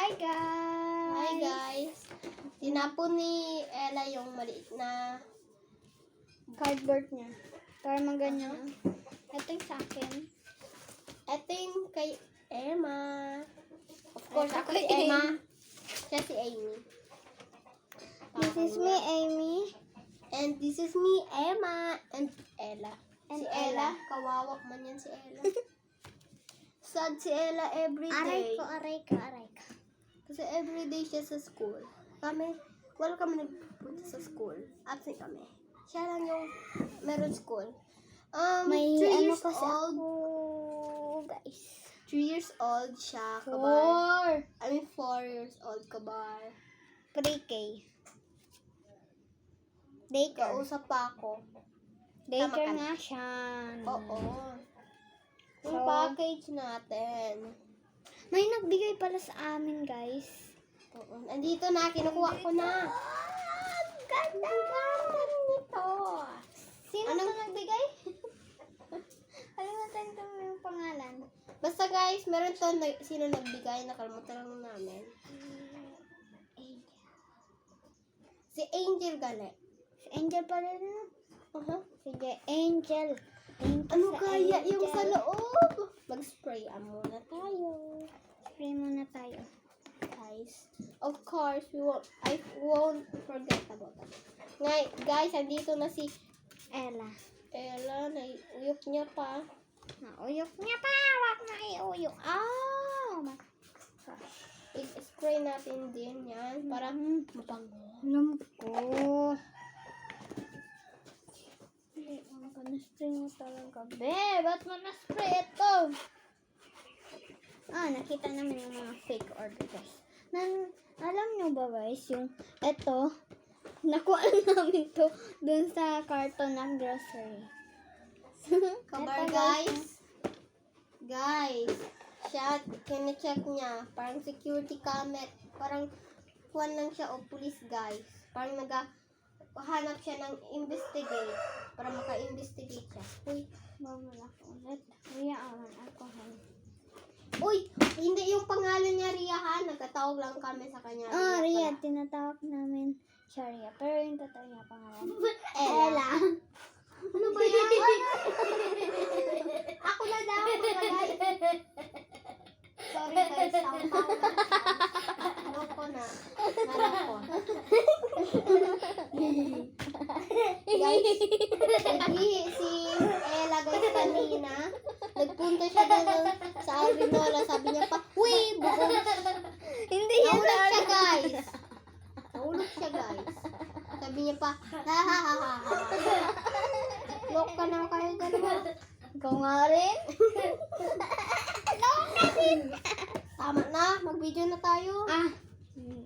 Hi guys! Hi guys! Tinapon ni Ella yung maliit na Cardboard niya. Para maganyan. Ito yung sa akin. ito yung kay Emma. Of course, Ito ako kay si Emma. Siya si Amy. This is me, Amy. And this is me, Emma. And Ella. And si Ella, kawawa man yan si Ella. Sad si Ella every Aray day. ko, aray ko, aray ko. Kasi everyday siya sa school. Wala kami nagpunta sa school. Absent kami. Siya lang yung meron school. May 3 ano years kasi old. ako, guys. 3 years old siya, kabar. 4. 4 years old, kabar. Pre-K. Daycare. Kausap pa ako. Daycare Tama ka. nga siya. Oo. Yung So, package natin. may nagbigay pala sa amin, guys. Oo. Andito na, kinukuha ko na. Ganda nito. Sino Anong- to nagbigay? Kalimutan ko yung pangalan. Basta guys, meron to, sino nagbigay, nakalimutan lang namin. Si Angel Gale. Si Angel pala na. Sige, Angel. Thank you Ano sa kaya Angel. yung sa loob? Mag-spray muna tayo. Spray muna tayo. Guys, of course, I won't forget about that. Guys, andito na si Ella. Ella, naiuyok niya pa. Nauyok niya pa. Wag na iuyok. Oh, my gosh. I-spray natin din yan para mabango. Alam ko. Hindi, na-spray mo talaga. Be, ba't mo na-spray ito? Nakita namin yung mga fake order, guys. Alam nyo ba, guys, yung ito, nakuha namin to dun sa carton ng grocery. Kabar Ito, guys. Guys, siya, kine-check niya. Parang security camera. Parang kuwan lang siya o police guys. Parang hanap siya ng investigate. Para maka-investigate siya. Uy, Mamala ko ulit. Kuya, awan alcohol. uy, hindi yung pangalan niya Ria ha. Nagkatawag lang kami sa kanya. Ria, pala. tinatawag namin siya Ria. Pero yung totoo niya pangalan. Ella. Ano ba yan? Ako na daw, mga guys. Sorry guys, tawang-tawa na siya. Loko na. Maloko. Guys, hindi si Ella guys kanina. Nagpunta siya doon sa Arinola. Sabi niya pa, uy, bukong. Hindi yan Nahulog siya guys. Nahulog siya guys. Sabi niya pa, ha ha ha ha ha. Loko ka na kayo dalawa. Ikaw nga rin. Tama na, mag-video na tayo.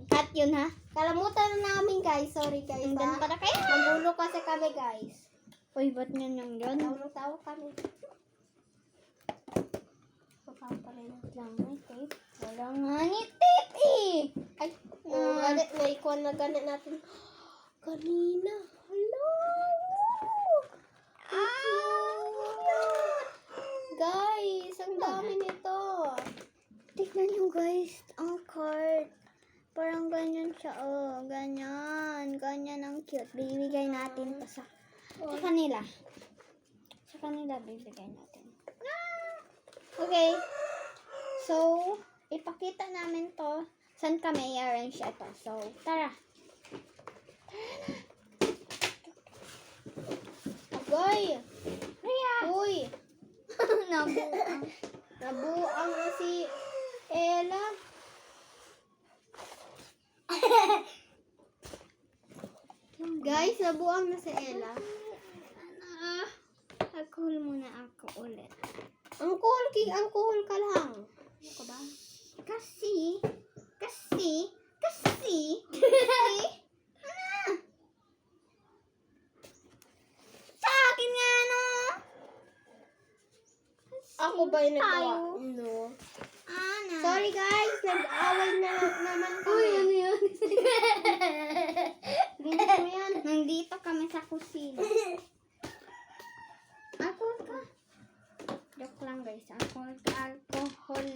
Cut yun ha. Kalamutan na namin guys. Sorry guys Hanggang ha. para kayo. Magulo kasi kami guys. Uy, ba't yun yung yun? Tawa kami. Papaparin. Lang may tape. Wala nga ni tape eh. Ay, may ikuan na ganit natin. Kanina. Hello. Guys, ang dami nito. Tignan nyo guys, ang card. Parang ganyan siya, oh. Ganyan. Ganyan ang cute. Bibigay natin pa sa kanila. Sa kanila bibigay natin. Okay. So, ipakita namin to. Saan kami i-arrange ito. So, tara. Agoy. Ria! Uy. Nabuang. Nabuang na si Ella. Guys, nabuang na si Ella. Alcohol muna ako ulit. Angkol ka lang. Ano ka ba? Kasi, sa akin nga, no? Ako ba yung nagawa? Tayo. No. Ana. Sorry guys, nag-away na naman kami. yun? Linis mo yan. Nandito kami sa kusina. Alcohol ka. Joke lang guys. Alcohol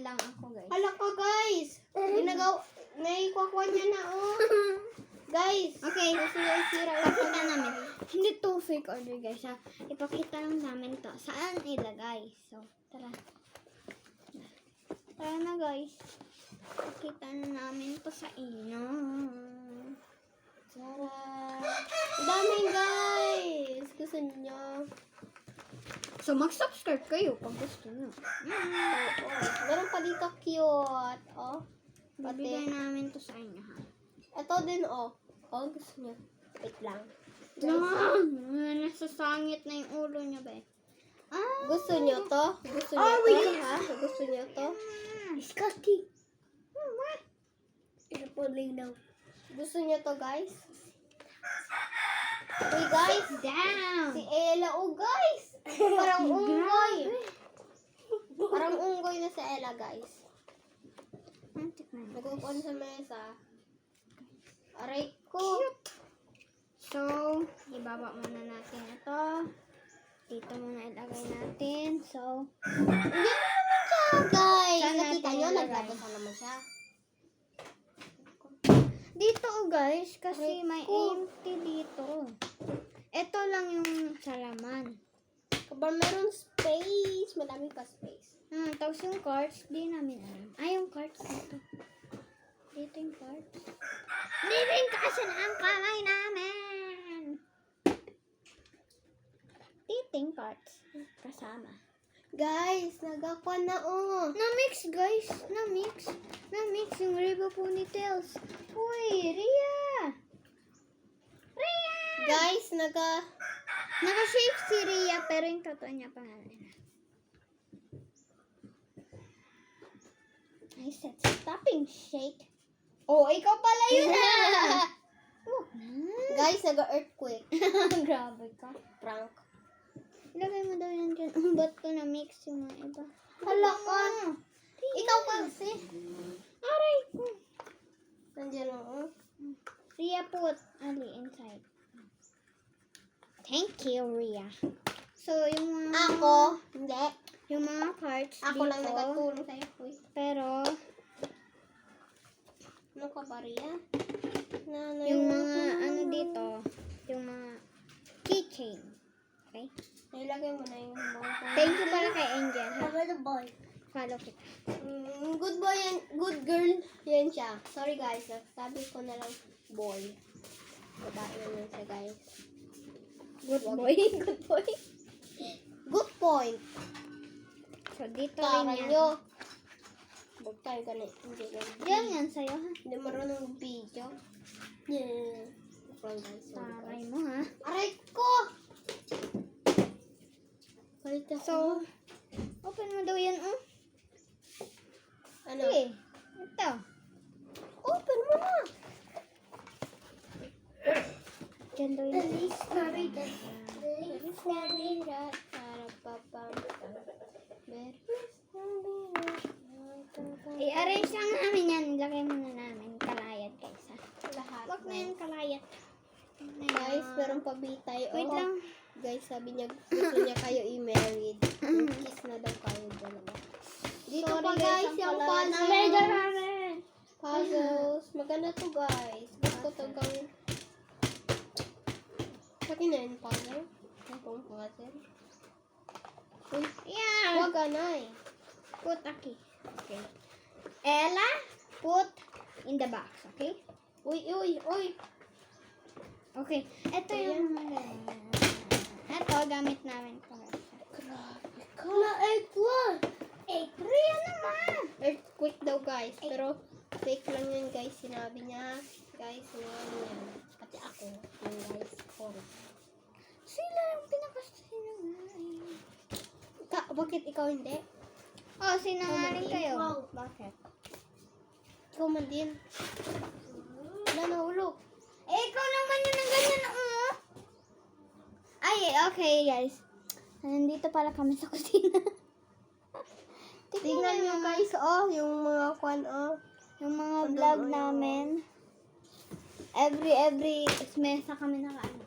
lang ako guys. Hala ka guys. Ginagawa, naikuha niya na, oh. Guys, Okay, kasi sira pakita namin. Hindi to fake order guys ha. Ipakita lang namin to. Saan ilagay? So, tara. Tara na guys. Pakita na namin to sa inyo. Tara. Ang dami guys. Gusto niyo. So, mag-subscribe kayo pag gusto nyo. Oo. Meron pa dito cute. Oh. Bibigay namin to sa inyo ha. Ito din, oh. Oh, gusto niyo. Wait lang. Nasasangit na yung ulo niya ba eh. Gusto niyo to? Gusto niyo Oh, to? wait. Ha? Gusto niyo to? Scotty. Inupuling daw. Gusto niyo to, guys? Uy, guys. Down. Si Ella, oh, guys. Parang unggoy. Parang unggoy na si Ella, guys. Nagupon sa mesa. Aray ko. So, ibaba muna natin ito. Dito muna ilagay natin. So, Hindi naman siya, guys. Saan Nakita natin nyo, ilagay? naglabasa naman siya. dito guys, kasi Aray may ko. empty dito. Ito lang yung salaman. Kapag meron space, madami pa space. Tapos yung cards, di namin alam. Yung cards dito. Dito yung cards. Living kasi ang kamay namin. Dito yung cards. Kasama. Guys, nagakuha na, oh. Na-mix guys. Na-mix. Na-mix yung Reba Ponytails. Uy, Ria. Ria. Guys, Naka-shape si Ria pero yung totoo niya pangalan. I said stopping shake. Oh, ikaw pala yun ah! Wag na. guys, nag-earthquake. Grabe ka. Prank. Ilagay mo daw yan dyan. Ba't ko na-mix yung mga iba? Hala ka. Ikaw kasi. Aray ko. Nandiyan, oh. Ria put Ali inside. Thank you, Ria. So, yung mga... Ako, hindi. Yung mga cards Ako dito. lang nagatulong sa'yo. Uy, Pero, ano ka ba, Ria? yung mga ano dito, yung mga keychain. Okay? Nilagay mo na yung mga Thank you pala kay Angel. Ha? the boy. Follow kita. Good boy yan. Good girl yan siya. Sorry guys, sabi ko na lang boy. Babae na yan siya guys. Good boy. Good boy. Good point. So, dito rin Tara yan. nyo. Huwag tayo ganit. Hindi ganit. Yan yan sa'yo, ha? Hindi marunong video. Yeah. Sorry guys. Sorry Taray guys. mo, ha? Aray ko! Palit ako. So, open mo daw yan, oh. ano? Sige. Ito. Open mo na. Diyan daw yan. I-arrange lang namin yan. Ilagay muna namin. Kalayat kaysa. Lahat. Wag na yan kalayat. Guys, meron pa bitay. Wait Oh. lang. Guys, sabi niya gusto niya kayo i-married. Kiss na daw kayo dalawa. Dito Sorry, pa guys, ang yung kalayat puzzle. namin. Puzzles. Maganda to guys. Gusto to gawin. Sakin na yung puzzle. Itong puzzle. Uy, Yeah. wag anay. Put aki. Okay. Ella, put in the box. Okay? Uy, uy, uy. Okay. Ito yung mga ganyan. Ito, gamit namin para sa... Kala earthquake. Ria naman! Earthquake daw guys. Pero fake lang yun guys. Sinabi niya. Guys, sinabi niya. Pati ako. Yung guys. Sorry. Sila yung pinakasinungaling. Bakit ikaw hindi? Oh, sinungaling kayo. Wow. Bakit? Ikaw man din. Wala nahulog. Ikaw naman yun ang ganyan. Ay, okay guys. Nandito pala kami sa kusina. Tingnan nyo guys, oh, yung mga kwan, oh. Yung mga vlog namin. Every mesa kami naka-ano.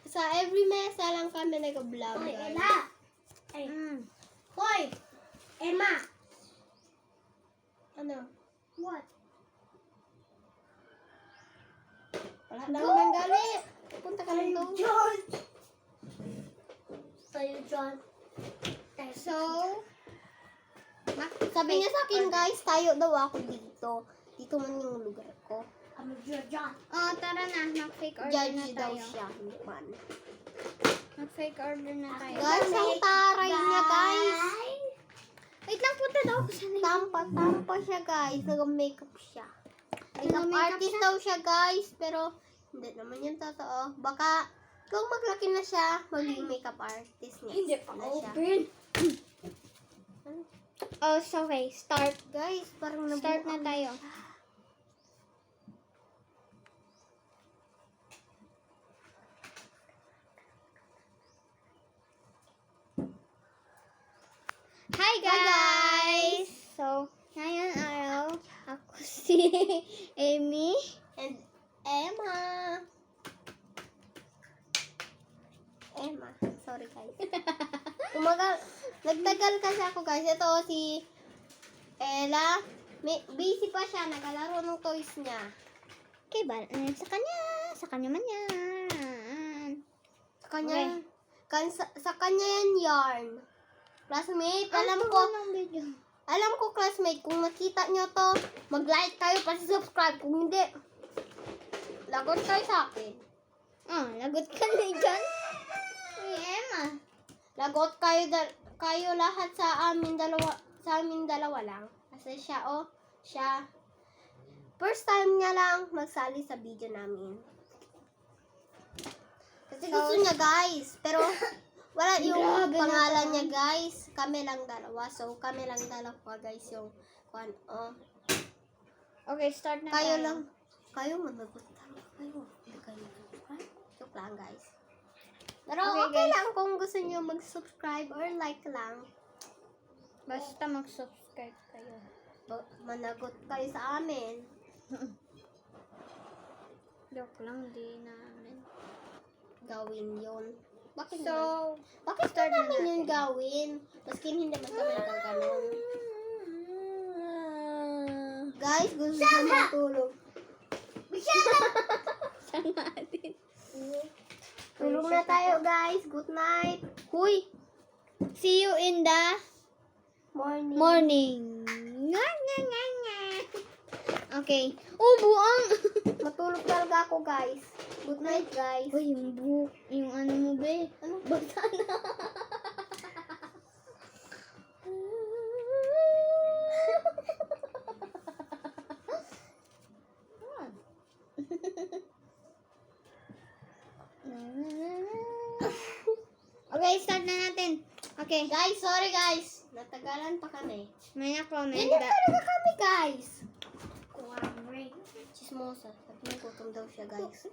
Sa every mesa lang kami nag-vlog. Hoy, guys. Ella! Mm. Hoy! Emma! Ano? What? Lang manggali. Punta ka lang doon. Tayo dyan. So, sabi niya sa akin, guys, tayo daw ako dito. Dito man yung lugar ko. Kami dyan. Oh, tara na. Mag-fake order na Judge daw tayo. siya. Hindi man. Mag-fake order na tayo. Guys, ang taray niya, guys. Wait lang, punta daw ako sa Tampa siya, guys. Nag-makeup siya. Makeup Nag-makeup artist siya? daw siya, guys. Pero, hindi naman yung totoo. Baka, kung maglaki na siya, maging makeup artist niya. Hindi pa na siya. open. Oh, so okay. Start. Guys, parang Start na tayo. Hi guys! So, ngayon araw, ako si Amy. And Emma. Sorry, guys. Nagtagal kasi ako, guys. Ito si Ella. Busy pa siya. Nagalaro ng toys niya. Okay ba? Sa kanya. Sa kanya man yan. Sa kanya, sa kanya yan yarn. Classmate, alam ko, classmate, kung nakita nyo to, mag-like kayo, pasi-subscribe. Kung hindi, lagot kayo sa akin. Oh, lagot ka na dyan. Hey, Emma. Lagot kayo lahat sa amin dalawa lang. Kasi siya, first time niya lang magsali sa video namin. Kasi gusto niya, guys, pero wala yung Grabe pangalan na niya, guys. Kami lang dalawa. So, kami lang dalawa, guys, yung Okay, start na kayo tayo. lang. Kayo managot talaga kayo. Hindi kayo subscribe. Joke lang, guys. Pero Okay, okay guys. lang kung gusto niyo mag-subscribe or like lang. Basta mag-subscribe kayo. Managot kayo sa amin. Joke lang, di namin. Gawin yun. Bakit So, bakit start na namin natin. yun gawin? Maski hindi man kami nagkaganon. Guys, gusto ko matulog. Saan natin? Tulog na tayo, guys. Good night. Huy! See you in the Morning. morning. Nga, nga, nga, nga. Okay. Oh, buang! Matulog talaga ako, guys. Good night, guys. Uy, yung buhok. Yung ano mo, be? Ano? Bata na. Okay, start na natin. Okay. Guys, sorry, guys. Natagalan pa kami. May na-comment Ganyan ba? talaga kami, guys. Chismosa. Sabi niya, gutom daw siya, guys.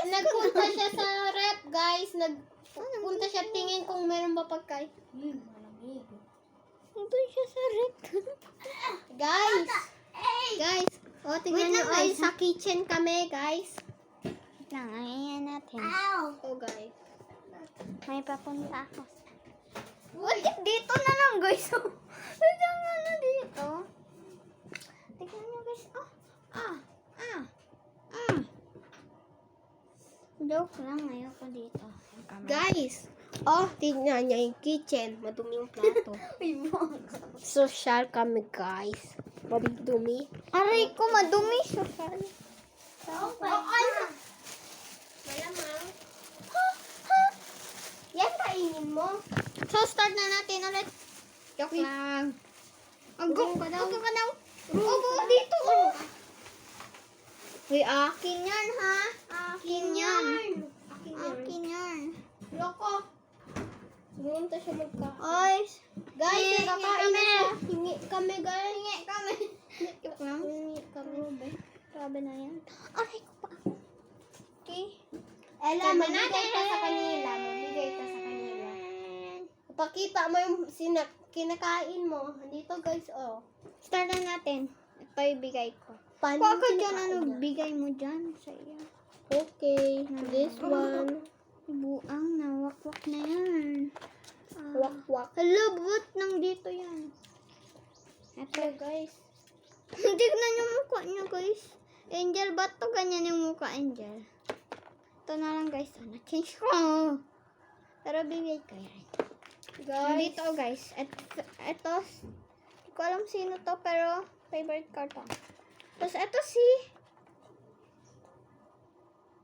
Nagpunta siya sa rep, guys. Nagpunta siya tingin kung meron ba pagkain. Nandun siya sa rep. Guys! Guys! O, tingnan Wait nyo. lang, Ay, guys, sa kitchen kami, guys. Lang, ayan natin. O, guys. May papunta ako. Bakit dito na lang, guys? Ito nga na dito. Tignan nyo, guys. Joke lang, ayoko dito. Guys! Oh, tingnan niya yung kitchen. Madumi yung plato. Social kami, guys. Madumi. Aray ko, madumi siya. Malamang. Yan, kainin mo. So, start na natin ulit. Joke lang. Ang Room ka daw. ka daw. Buo dito. Uy, akin yan, ha? Akin yan. Akin yan. Loko. Sumunta siya magkakain. Oy, Guys, Hingi nagkakain kami. na siya. Hingi kami, guys. hingi kami. Joke lang. Hingi kami. Grabe na yan. Aray ko pa. Okay. Ella, Kami magbigay natin. ka sa kanila. Magbigay ka sa kanila. Pakita mo yung kinakain mo. Dito, guys, oh. Start na natin. Ito ibigay ko. Paano Kuha yung ka dyan, kinakain ano, niya? bigay mo dyan sa iyo. Okay, this one. Buang na, wakwak na yan. Wak-wak. Hala, ba't nang dito yan? Ito, guys. Tignan yung mukha niya, guys. Angel, ba't to ganyan yung mukha, Angel? Ito na lang, guys. Ano, change ko. Pero bibigay ko yan. Guys, Dito, guys. Ito, hindi ko alam sino to, pero favorite ko to. Tapos, ito si...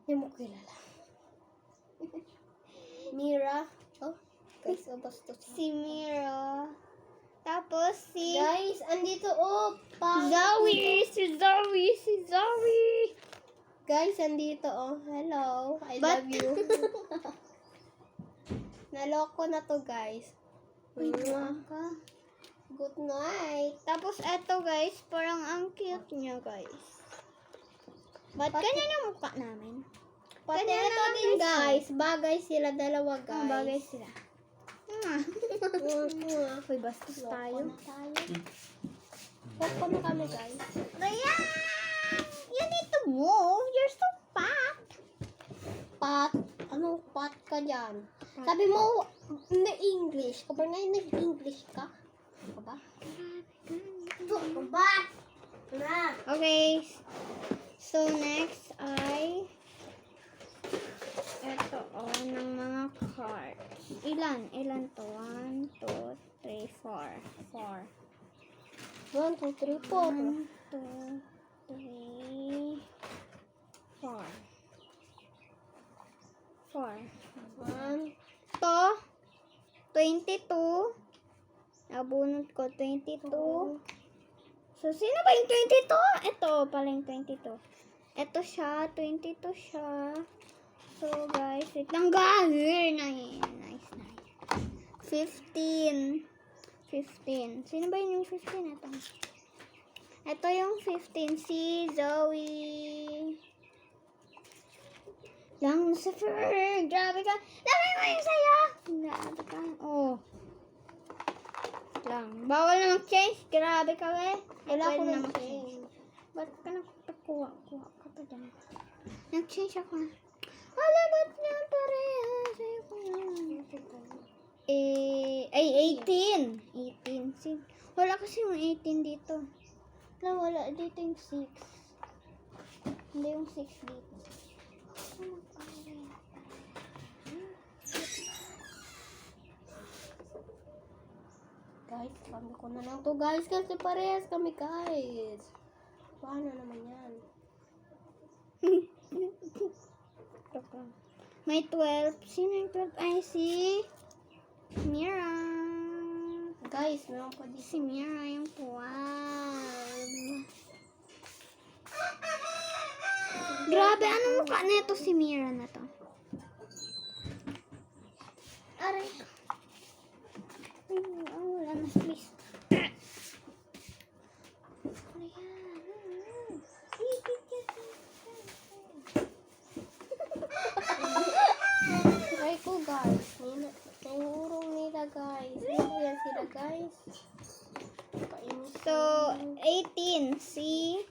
hindi mo kilala. Mira. Oh, guys, basta Si Mira. Tapos, si... Guys, andito, oh, Zoe! Si Zoe! Si Zoe! Guys, andito, oh, hello, I But- love you. Naloko na to, guys. Wait Mwah. lang ka. Good night. Tapos, eto, guys. Parang ang cute niya, guys. Ba't ganyan yung mukha namin? Pati Ganyan ito lang, din, guys. guys. Bagay sila dalawa, guys. Ang bagay sila. Mwah. Uy, bastos tayo. Loko na kami, guys. Ryan! You need to move. You're so fat. Pat. Anong pat ka dyan? Sabi mo, hindi English. Kapag nag-English ka. Ka ba? Ba? Na. Okay. So, next ay ito, ng mga cards. Ilan? Ilan to? 1, 2, 3, 4. 4. 1, 2, 3, 4. 1, 2, 3, 4. 4. 1, To, 22. Nabunot ko, 22. So, sino ba yung 22? Ito pala yung 22. Ito siya, 22 siya. So, guys, wait lang, guys. Nice, nice, nice. 15. 15. Sino ba yun yung 15? Ito. Ito yung 15. Si Zoe. Lang, Lucifer. Grabe ka. Dami mo yung saya. Grabe ka. Oh. Lang. Bawal na mag-change. Grabe ka, we. wala ko Pwede na ng mag-change. change. Ba't ka nagpakuha? Kuha ka pa dyan. Nag-change ako. Hala, ba't niya parehas? Ayoko na. Ay, 18. 18. Wala kasi yung 18 dito. Wala. Dito yung 6. Hindi yung 6 dito. Guys, kami ko na lang to, guys. Kasi parehas kami, guys. Paano naman yan? May 12. Sino yung 12? Ay, si Mira. Guys, meron pa dito. Si Mira yung 12. Grabe, anong mukha nito si Mira na to? Aray. Wala na, please. Try ko, guys. May urong nila, guys. Ano yan sila, guys? Kainis. So, 18. Si...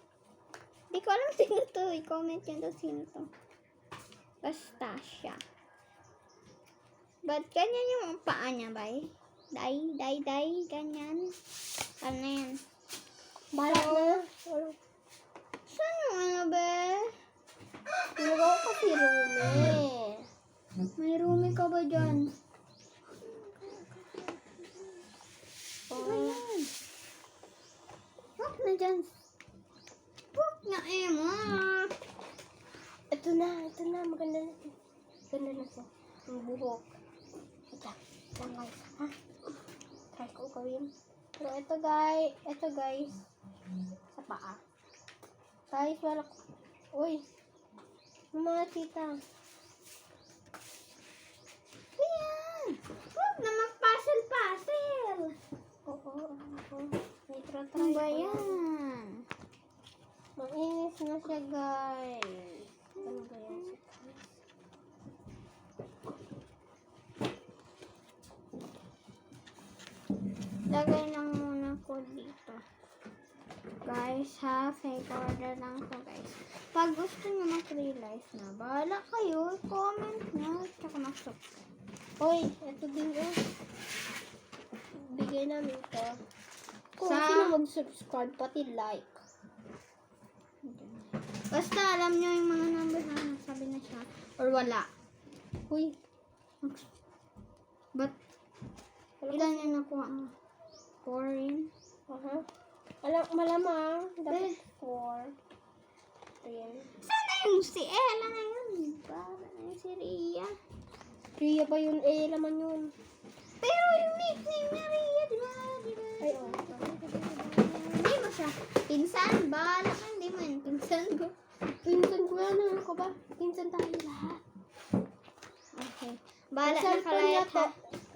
Di ko alam sino to. I-comment nyo to sino to. Basta siya. Ba't ganyan yung paa niya, bay? Day, ganyan. Ano yan? Balak na. Wala. Saan yung ano, be? Tinagaw ko si Rumi. May roomie ka ba dyan? Ano Oh, yan? Huwag na dyan. Huwag na, Emma. ito na. Maganda na to. Ganda na to. Ang buhok. Ito. Lang, guys. Ha? Try ko gawin. Pero ito, guys. Sa paa. Guys, wala ko. Uy. Yung mga tita. Ayan. Huwag na mag-puzzle-puzzle. Oo. May try Ano ba ko. yan? Mainis na siya, guys. Ano ba yan? Lagay lang muna ko dito. Guys, ha? Fake order lang to, guys. Pag gusto nyo mag-realize na, bahala kayo. Comment nyo. Tsaka mag-subscribe. Uy, ito din yun. Bigay namin to. Kung Sa- sino mag-subscribe, pati like. Basta alam nyo yung mga numbers na sabi na siya. Or wala. Uy. But, ilan yung nakuha mo? 4 yun? Aha. Malamang. Dapat 4. 10. Sana yung si Ella na yun. Para na yung si Rhea. Ria ba yun? Laman yun. Pero yung nickname niya Rhea, di ba? Ay, oh. Hindi mo siya. Pinsan, bahala ka. Hindi mo yun. Pinsan ko. Pinsan ko yan. Ano ka ba? Pinsan tayo lahat. Okay. Bahala na Cellphone niya kalayat to. ha.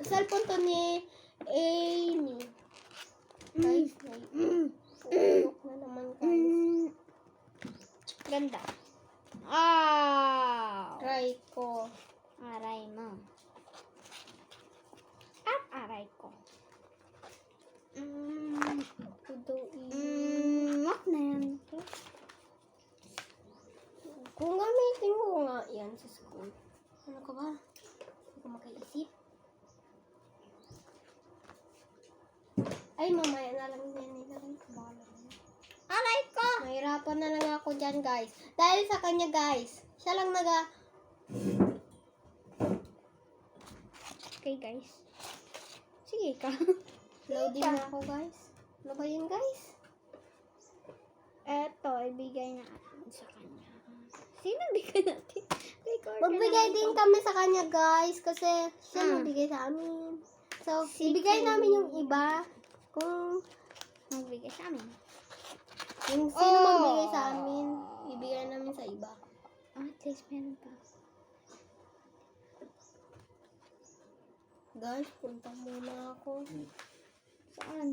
Cellphone to ni Amy. Guys, Mm. tulog na naman guys. Ganda. Ah! Try ko. Aray mo. At aray ko. Wag na yan. Kung gamitin mo nga yan sa school. Ano ka ba? Hindi ko makaisip. Ay, mamaya na lang yan. Nilagay ko ba lang yan? Aray ko! Mahirapan na lang ako dyan, guys. Dahil sa kanya, guys. Siya lang Okay, guys. Sige ka. loading na ako, guys. Ano ba yun, guys? Eto, ibigay natin sa kanya. Sino bigay natin? Recorder Magbigay naman din to. kami sa kanya, guys. Kasi siya Ah. magbigay sa amin. So, Si ibigay Kim. namin yung iba. Kung Magbigay sa amin. yung sino Oh. magbigay sa amin, ibigay namin sa iba. At least meron pa. Guys, punta muna ako. Saan?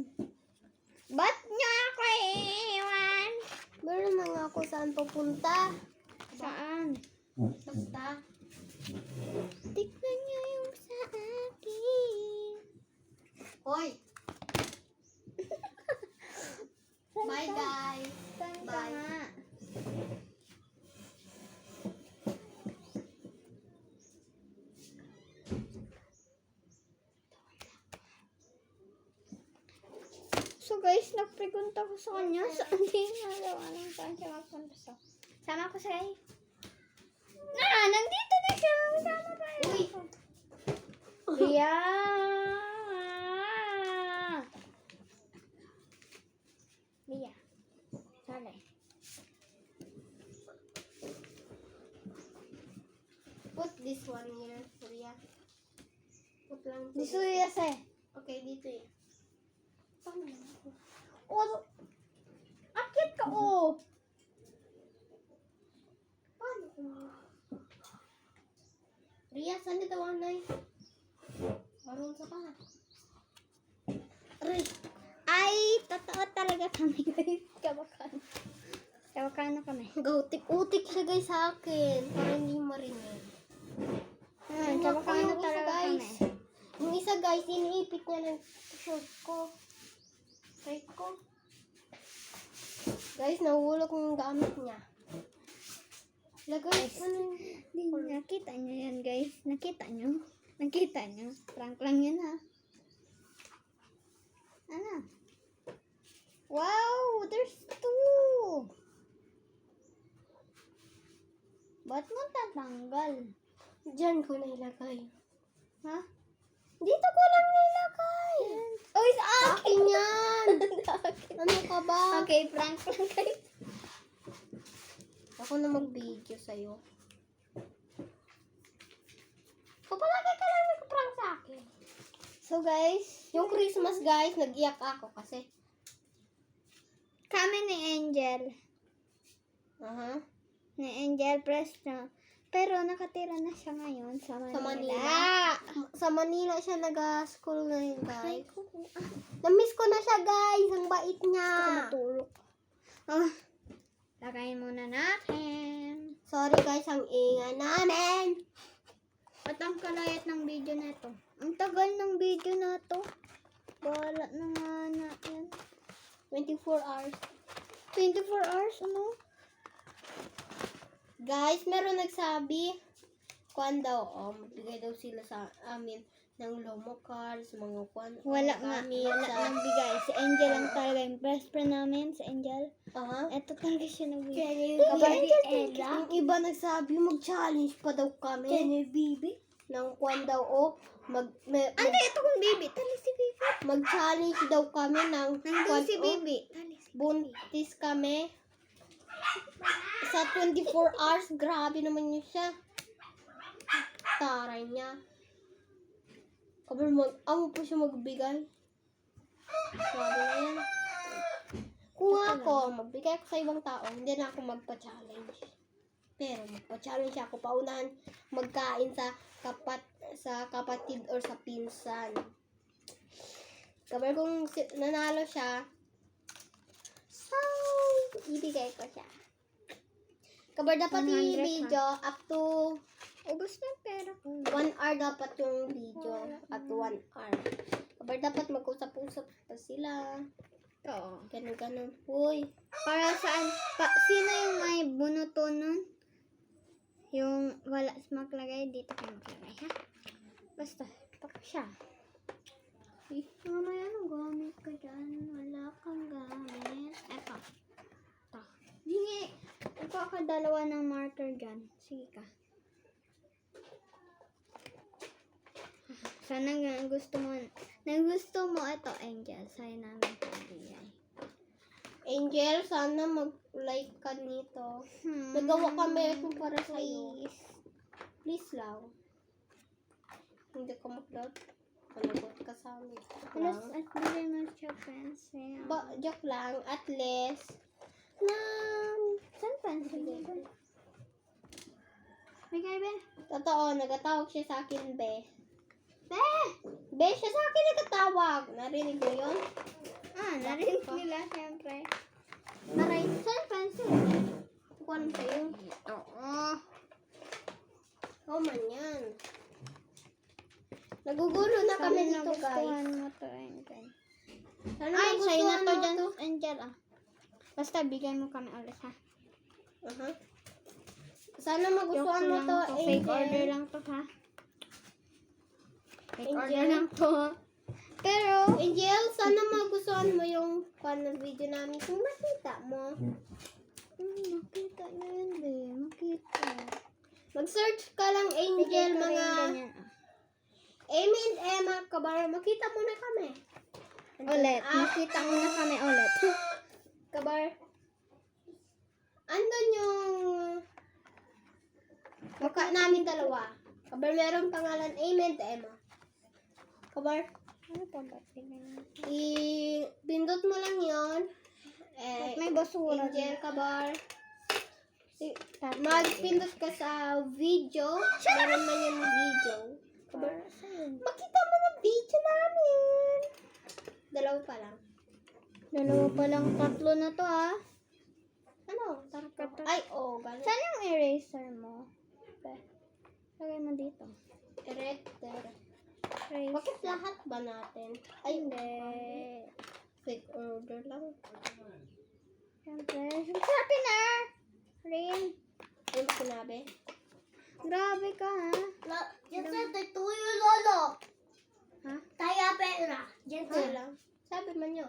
Ba't niya ako iiwan? Meron na nga ako saan pupunta. Saan? Basta. Tignan niyo yung sa akin. Hoy! Bye, guys. Saan ka Bye. nga? So guys, nagpregunta ko sa kanya. Saan din nalawa ng saan siya magpunta sa. Sama ko siya eh. Nandito na siya. Sama pa yun. Uy! Ria! Ria. Sali. Put this one here, Ria. Put lang. Dito yes eh. Okay, dito eh. Oh, akit ka oh. Paano ko? Ria, saan dito wanay? Marunong sa ka. Ay, totoo talaga kami guys. Kabakan. Kabakan na kami. Gautik-utik siya guys sa akin. Para hindi marinig. Kabakan na Yung isa, talaga guys. kami. Yung isa guys, iniipit niya ng shirt ko. Right ko. Guys, nahulog yung gamit niya. Lagay, ano? Nakita nyo yan guys. Nakita nyo? Nakita nyo? Prank lang yun ha. Ano? Wow! There's 2! Ba't mo tatanggal? Diyan ko na ilagay. Ha? Dito ko lang nilagay. Uy, sa akin! Akin yan. Ano ka ba? Okay, prank lang guys. Ako na mag-video sa'yo. So, palagi ka lang nag-prank sa akin. So guys, Yung Christmas, guys, nag-iyak ako kasi. kami ni Angel. Aha. Ni Angel Presto. Pero nakatira na siya ngayon sa Manila. Sa Manila. Sa Manila siya nag-school ngayon, Ay, guys. Na-miss ko na siya, guys. Ang bait niya. matulog. Oh, lagayin muna natin. Sorry, guys. Ang ingay namin. At ang kalayat ng video na ito. Ang tagal ng video na ito. Bahala na nga na yan. 24 hours. 24 hours, ano? Guys, meron nagsabi, kuan daw, magbigay daw sila sa amin ng Lomo cards, mga kwan. Wala nga, gamit wala sa- nang bigay. Si Angel lang talaga yung best friend namin, si Angel. Aha. Eto talaga siya nagbigay. Can you Thank you, give Angel, me thank you. Ella? Yung iba nagsabi, mag-challenge pa daw kami. Can you baby? Ng kwan daw, Ante, ito kong baby. Tali si baby. mag-challenge daw kami ng Nandun kwan, si baby. Tali si buntis kami. Sa 24 hours, grabe naman yun siya. Taray niya. Kapag amo po siya magbigay. Grabe na yan. Kung ako, magbigay ako sa ibang tao, hindi na ako magpa-challenge. Pero magpa-challenge ako, paunahan magkain sa kapatid or sa pinsan. Kapag kung nanalo siya, so, ibigay ko siya. Kapag dapat 100 i-video up to ubos na yung pera ko. 1 hour dapat yung video. At 1 hour. Kapag dapat mag-usap-usap pa sila. Oo. Ganun-ganun. Uy. Para saan? Sino yung may bunuto nun? Yung wala maglagay, dito kayo maglagay, ha? Basta, pak siya. Mamaya, anong gamit ka dyan? Wala kang gamit. Eto. Ito. Hingi. Ikaw ka dalawa ng marker dyan. Sige ka. Sana nga gusto mo ito, Angel. Sa'yo namin pabigay. Angel, sana mag-like ka nito. Nagawa kami ito para sa'yo. Please. Please lang. Hindi ko mag-upload. Panagot ka sa amin. Alas, at bigay mo siya pencil. Joke lang. At least, Saan pencil dito? Bigay, be. totoo, nagatawag siya sa akin, be. Be! Be, siya sa akin nagatawag. Narinig mo yun? Narinig nila, siyempre. Aray, saan pencil? Kuwan sa'yo. Oo. Oh, man yan. Nagugulo na kami dito, guys. Nagustuhan mo to, Angel. Sana Ay, sa'yo na to nagustuhan dyan, mo Angel, ah. Basta, bigay mo kami ulit, ha? Aha. Sana Joke magustuhan mo lang to, to. Fake order Angel. lang to, ha? Fake Angel? order lang to. Pero, Angel, sana magustuhan mo yung video namin. Kung makita mo, makita na yun, be. Makita. mag-search ka lang, Angel, Bigay ko rin mga ganyan, ah. Amy and Emma Kabar. Makita mo na kami. Ulit. Makita mo na kami ulit. Kabar. Andun yung mukha namin dalawa. Kabar, meron pangalan Amy and Emma. Kabar, Ano pa ba? Tingnan mo. pindot mo lang yon. Ba't may basura Angel, dito? Kabar. Tapos, Magpindot ka sa video. Meron man yung video. Kabar, para sa'yo. makita mo ng video namin. Dalawa pa lang. Dalawa pa lang, tatlo na to, ah. Ano? Ay, galing. Saan yung eraser mo? Be, lagay mo dito. Erector. Eraser. Bakit lahat ba natin? Ay, Hindi. fake order lang. Siyempre. Sharpener! Rin. Ano ba sinabi? Grabe ka, ha? Just said the 2 years old. Ha? Taya pera. Just Ano lang? Sabi man nyo.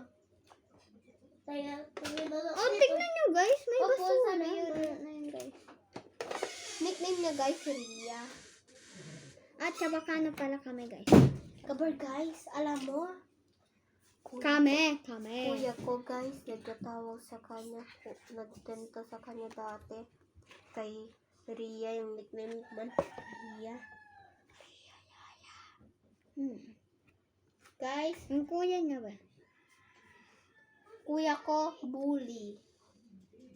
Taya 2 years old. Oh, tignan nyo, guys. May Opo, basura. sabi yun. Na yun, guys. Nickname niya guys, Ria. At Chabacano pala kami, guys. Kabar guys, alam mo? Kami. Kuya ko guys, nagtatawag sa kanya. Nagtento sa kanya dati. Kay Ria, yung nickname man. Ria. Guys, Yung kuya niya ba? kuya ko, bully.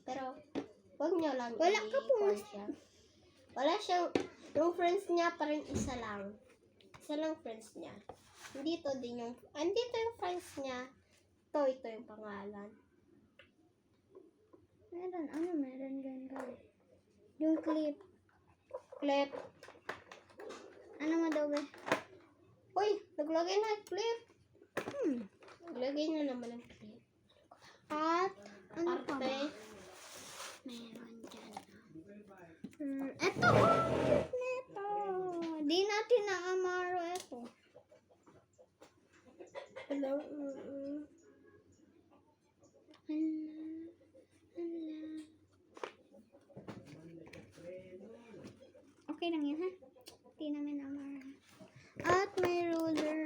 Pero, wag niyo lang. Wala ka po. i-call siya. Wala siyang, yung friends niya pa rin isa lang. Isa lang friends niya. Andito yung friends niya. Ito yung pangalan. Meron gan, guys. Yung clip. Clip. Ano mo daw, ba? Uy, naglagay na yung clip. Hmm. Naglagay na naman ang clip. At, ano pa ba? Arte. Meron dyan. Eto, oh! Neto. Di natin na-amaro ito. Okay lang yun, ha? Hindi namin amara. At may ruler.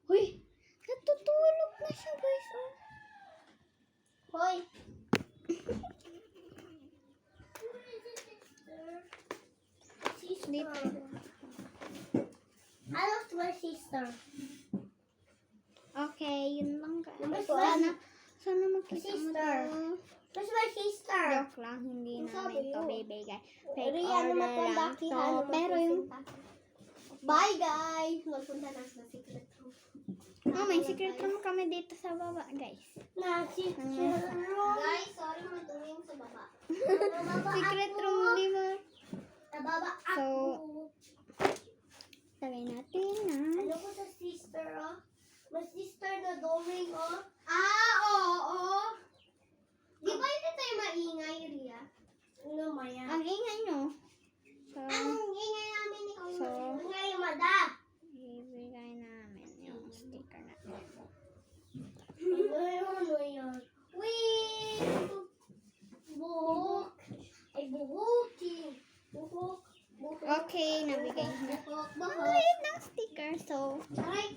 Uy! Natutulog na siya, guys. Oh. Hoy! Sister. Dito. I love my sister. Okay, yun lang, guys. Number Sana makita mo Sister. to. Where's my sister? Joke lang, hindi Ang namin sabi to mo. bibigay. Fake Riyan order naman po ang lang lakihan. to. Pero yung, Bye, guys! Magpunta na sa secret room. may secret room kami dito sa baba, guys. Na sister. Guys, sorry madumi yung sa baba. Secret room, di ba? Nababa So, ako. lagay natin na. Ano ko sa sister, oh? May sister na doming, oh. Oo. Di ba hindi tayo maingay, Ria? Ano maya? Ang ingay nyo. So, Ang ingay namin ikaw yung So, Ngay, madam. ibigay namin yung sticker natin. Ano yun? Wait! Buhok. Ay, buhuki. Buhok. Okay, nabigay na. Buhok, Ang buhok. liit ng sticker. So, Aray